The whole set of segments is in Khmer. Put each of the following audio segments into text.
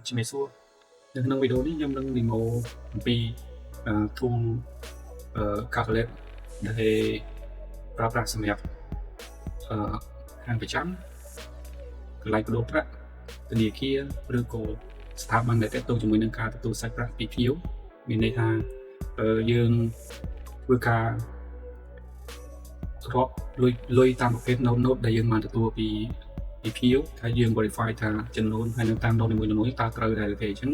ជំរាបសួរនៅក្នុងវីដេអូនេះខ្ញុំនឹង demo អំពី tool calculate ដែលប្រើប្រាស់សម្រាប់ហាងប្រចាំកន្លែងបដូរប្រាក់ធនាគារឬក៏ស្ថាប័នដែលទាក់ទងជាមួយនឹងការទទួលសាច់ប្រាក់ពីភ្ញៀវមានន័យថាយើងធ្វើការរាប់លុយតាមប្រភេទ note ដែលយើងបានទទួលពីភ្ញៀវហើយយើង verify ថាចំនួនហើយនៅតាម note នីមួយៗតើត្រូវដែរទេអញ្ចឹង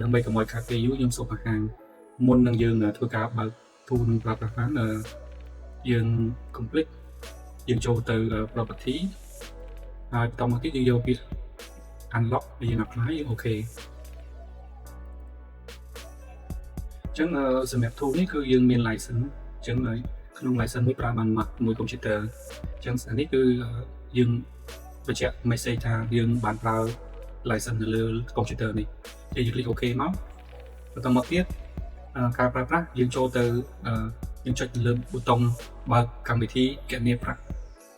ដើម្បីកុំឲ្យខាតពេលយូរខ្ញុំសូមបង្ហាញមុននឹងយើងធ្វើការបើក tool នឹងប្រើប្រាស់បានយើង complete យើងចូលទៅ property ហើយបន្តមកទៀតយើងយកពាក្យ unlock យើង apply យើង OK អញ្ចឹងសម្រាប់ tool នេះគឺយើងមាន license អញ្ចឹងក្នុង license មួយប្រើបានមួយ computer អញ្ចឹងអានេះគឺយើងបញ្ជាក់ message ថាយើងបានប្រើ license នៅលើ computer នេះយើង click OK មកបន្តមកទៀតការប្រើប្រាស់យើងចូលទៅយើងចុចលើប៊ូតុងបើកកម្មវិធីគណនាប្រាក់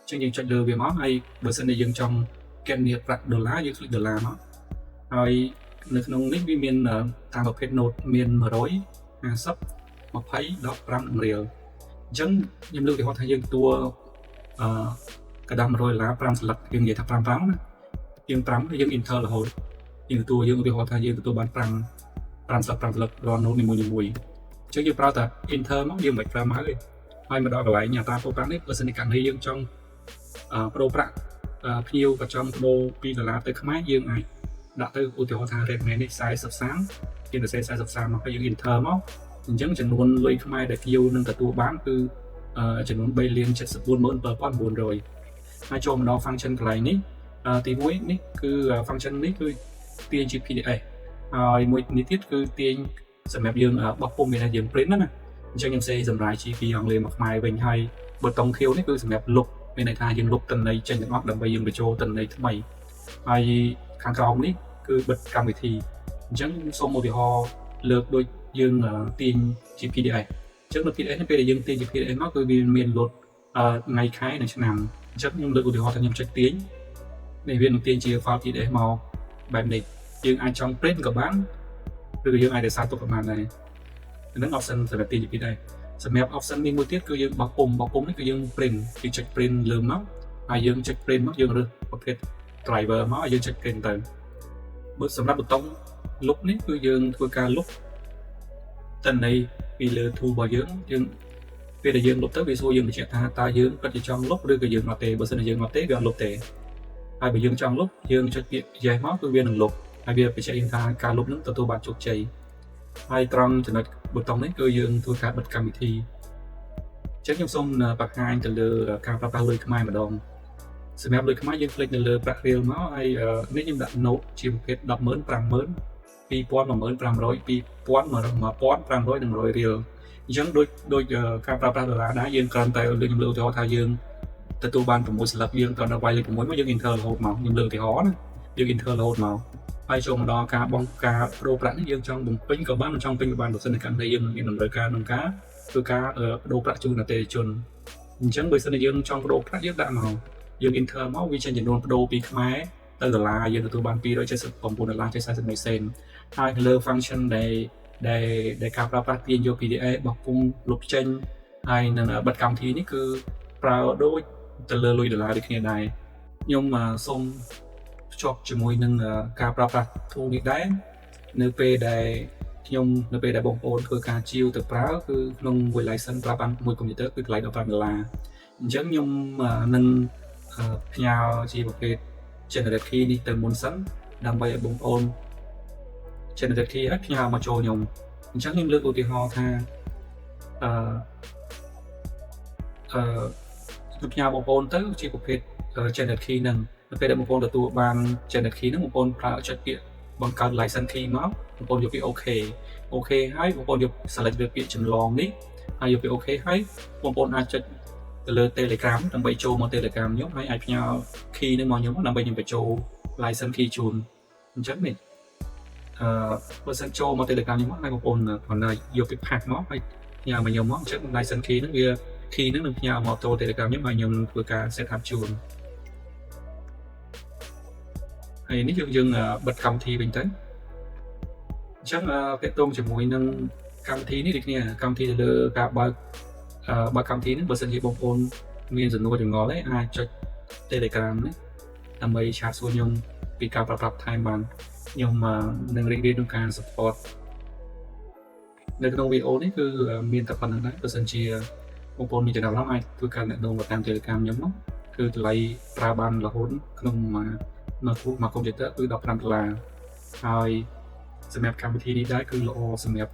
អញ្ចឹងយើងចុចលើវាមកហើយបើសិនជាយើងចង់គណនាប្រាក់ដុល្លារយើង click ដុល្លារមកហើយនៅក្នុងនេះវាមានតាមប្រភេទ note មាន100 50 20 15 រៀលអញ្ចឹងខ្ញុំលើកឧទាហរណ៍ថាយើងទទួលកដាំ$100 5សន្លឹកយើងនិយាយថា5ណាយើង5យើង enter រហូតយើងទទួលយើងឧទាហរណ៍ថាយើងទទួលបាន5សន្លឹករាល់ note នីមួយៗអញ្ចឹងយើងប្រើតែ enter មកយើងមិនប្រើមកទេហើយមកដល់កន្លែងអត្រាប្រូប្រាក់នេះបើសិនជាករណីយើងចង់ប្រូប្រាក់ភ្ញៀវក៏ចង់ប្ដូរពីដុល្លារទៅខ្មែរយើងអាចដាក់ទៅឧទាហរណ៍ថា rate នេះ40សាំងយើងសរសេរ40សាំងមកហើយយើង enter មកអញ្ចឹងចំនួនលុយខ្មែរដែលភ្ញៀវនឹងទទួលបានគឺចំនួន3,74,7,900ហើយចូលមកដល់ function កន្លែងនេះទី1នេះគឺ function នេះគឺទាញជា PDF ហើយមួយនេះទៀតគឺទាញសម្រាប់យើងបោះពុម្ពមានតែយើង print ណាអញ្ចឹងខ្ញុំសេសម្រាប់ជាពីអង់គ្លេសមកខ្មែរវិញហើយប៊ូតុងខៀវនេះគឺសម្រាប់លុបមានន័យថាយើងលុបទិន្នន័យចេញទាំងអស់ដើម្បីយើងបញ្ចូលទិន្នន័យថ្មីហើយខាងក្រោមនេះគឺបិទកម្មវិធីអញ្ចឹងសូមឧទាហរណ៍លើកដូចយើងទាញជា PDF អញ្ចឹងនៅ PDF នេះពេលដែលយើងទាញជា PDF មកគឺវាមានលុតថ្ងៃខែនិងឆ្នាំអញ្ចឹងខ្ញុំលើកឧទាហរណ៍ថាខ្ញុំចុចទាញនេះវានឹងទាញជា file PDF មកបែបនេះយើងអាចចង់ print ក៏បានឬក៏យើងអាចរក្សាទុកក៏បានដែរហ្នឹង option សម្រាប់ទាញជា PDF សម្រាប់ option នេះមួយទៀតគឺយើងបោះពុម្ពនេះគឺយើង print យើងចុច print លើមកហើយយើងចុច print មកយើងរើសប្រភេទ driver មកហើយយើងចុច print ទៅបើសម្រាប់ប៊ូតុងលុបនេះគឺយើងធ្វើការលុបទិន្នន័យពីលើ tool របស់យើងពេលដែលយើងលុបទៅវាសួរយើងបញ្ជាក់ថាតើយើងពិតជាចង់លុបឬក៏យើងអត់ទេបើសិនជាយើងអត់ទេវាអត់លុបទេហើយបើយើងចង់លុបយើងចុចពាក្យ yes មកគឺវានឹងលុបហើយវាបញ្ជាក់យើងថាការលុបនឹងទទួលបានជោគជ័យហើយត្រង់ចំណុចប៊ូតុងនេះគឺយើងធ្វើការបិទកម្មវិធីអញ្ចឹងខ្ញុំសូមបង្ហាញទៅលើការប្រើប្រាស់លុយខ្មែរម្ដងសម្រាប់លុយខ្មែរយើងคลิกនៅលើប្រាក់រៀលមកហើយនេះខ្ញុំដាក់ note ជាប្រភេទ 10,000 50,000 2,000 1,500 2,000 1,500 និង100រៀលអញ្ចឹងដូចការប្រើប្រាស់ដុល្លារដែរយើងគ្រាន់តែលើកខ្ញុំលើកឧទាហរណ៍ថាយើងទទួលបាន6សន្លឹកយើងគ្រាន់តែវាយលេខ6មកយើង enter រហូតមកខ្ញុំលើកឧទាហរណ៍ណាយើង enter រហូតមកហើយចូលមកដល់ការប្រូប្រាក់នេះយើងចង់បំពេញក៏បានមិនចង់ពេញក៏បានបើសិនជាករណីយើងមានតម្រូវការក្នុងការធ្វើការបដូរប្រាក់ជូនអតិថិជនអញ្ចឹងបើសិនជាយើងចង់បដូរប្រាក់យើងដាក់មកយើង enter មកវាចេញចំនួនបដូរពីខ្មែរទៅដុល្លារយើងទទួលបាន$279.40សេនហើយលើ function ដែលការប្រើប្រាស់ទាញយក PDF បោះពុម្ពលុបចេញហើយនឹងបិទកម្មវិធីនេះគឺប្រើដូចទៅលើលុយដុល្លារដូចគ្នាដែរខ្ញុំសូមភ្ជាប់ជាមួយនឹងការប្រើប្រាស់ tool នេះដែរនៅពេលដែលបងប្អូនធ្វើការជាវទៅប្រើគឺក្នុងមួយ license ប្រើបានមួយកុំព្យូទ័រគឺថ្លៃ$15អញ្ចឹងខ្ញុំនឹងផ្ញើជាប្រភេទ generate key នេះទៅមុនសិនដើម្បីឲ្យបងប្អូន generate key ហើយផ្ញើមកចូលខ្ញុំអញ្ចឹងខ្ញុំលើកឧទាហរណ៍ថាផ្ញើបងប្អូនទៅជាប្រភេទ generate key ហ្នឹងនៅពេលដែលបងប្អូនទទួលបាន generate key ហ្នឹងបងប្អូនប្រើចុចពាក្យបង្កើត license key មកបងប្អូនយកពាក្យ OK ហើយបងប្អូនយក select លើពាក្យចម្លងនេះហើយយកពាក្យ OK ហើយបងប្អូនអាចចុចទៅលើ Telegram ដើម្បីចូលមក Telegram ខ្ញុំហើយអាចផ្ញើ key ហ្នឹងមកខ្ញុំដើម្បីខ្ញុំបញ្ចូល license key ជូនអញ្ចឹងនេះបើសិនចូលមក Telegram ខ្ញុំមកហើយបងប្អូនគ្រាន់តែយកពាក្យ pack មកហើយផ្ញើមកខ្ញុំមកអញ្ចឹង license key ហ្នឹងវា key ហ្នឹងនឹងផ្ញើមកចូល Telegram ខ្ញុំហើយខ្ញុំធ្វើការ set up ជូនហ ហើយនេះយើងបិទកម្មវិធីវិញទៅអញ្ចឹងតេតងជាមួយនឹងកម្មវិធីនេះដូចគ្នាកម្មវិធីទៅលើការបើកកម្មវិធីនេះបើសិនជាបងប្អូនមានសំណួរចម្ងល់ទេអាចចុច Telegram នេះដើម្បីឆាតសួរខ្ញុំពីការប្រើប្រាស់ថែមបានខ្ញុំនឹងរីករាយក្នុងការ support នៅក្នុងវីដេអូនេះគឺមានតែប៉ុណ្្នឹងដែរបើសិនជាបងប្អូនមានចំណាប់អារម្មណ៍អាចធ្វើការណែនាំតាម Telegram ខ្ញុំមកគឺតម្លៃប្រើបានរហូតក្នុងnotebook មក computer គឺ$15ហើយសម្រាប់កម្មវិធីនេះដែរគឺល្អសម្រាប់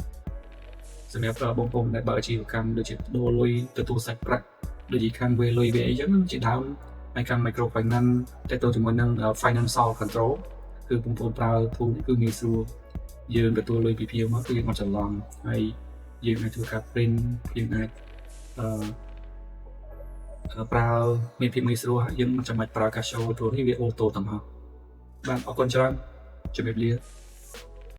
បងប្អូនដែលបើកអាជីវកម្មដូចជាដូរលុយទទួលសាច់ប្រាក់ដូចជាខាងវេលុយវាអីចឹងជាដើមហើយខាង microfinance តែទៅជាមួយនឹង financial control គឺបងប្អូនប្រើ tool នេះគឺងាយស្រួលយើងទទួលលុយពីភ្ញៀវមកគឺយើងអត់ច្រឡំហើយយើងអាចធ្វើការ print យើងអាចប្រើមានភាពងាយស្រួលយើងមិនចាំបាច់ប្រើ cash out នេះវា auto ទាំងអស់បាទអរគុណច្រើនជំរាបលា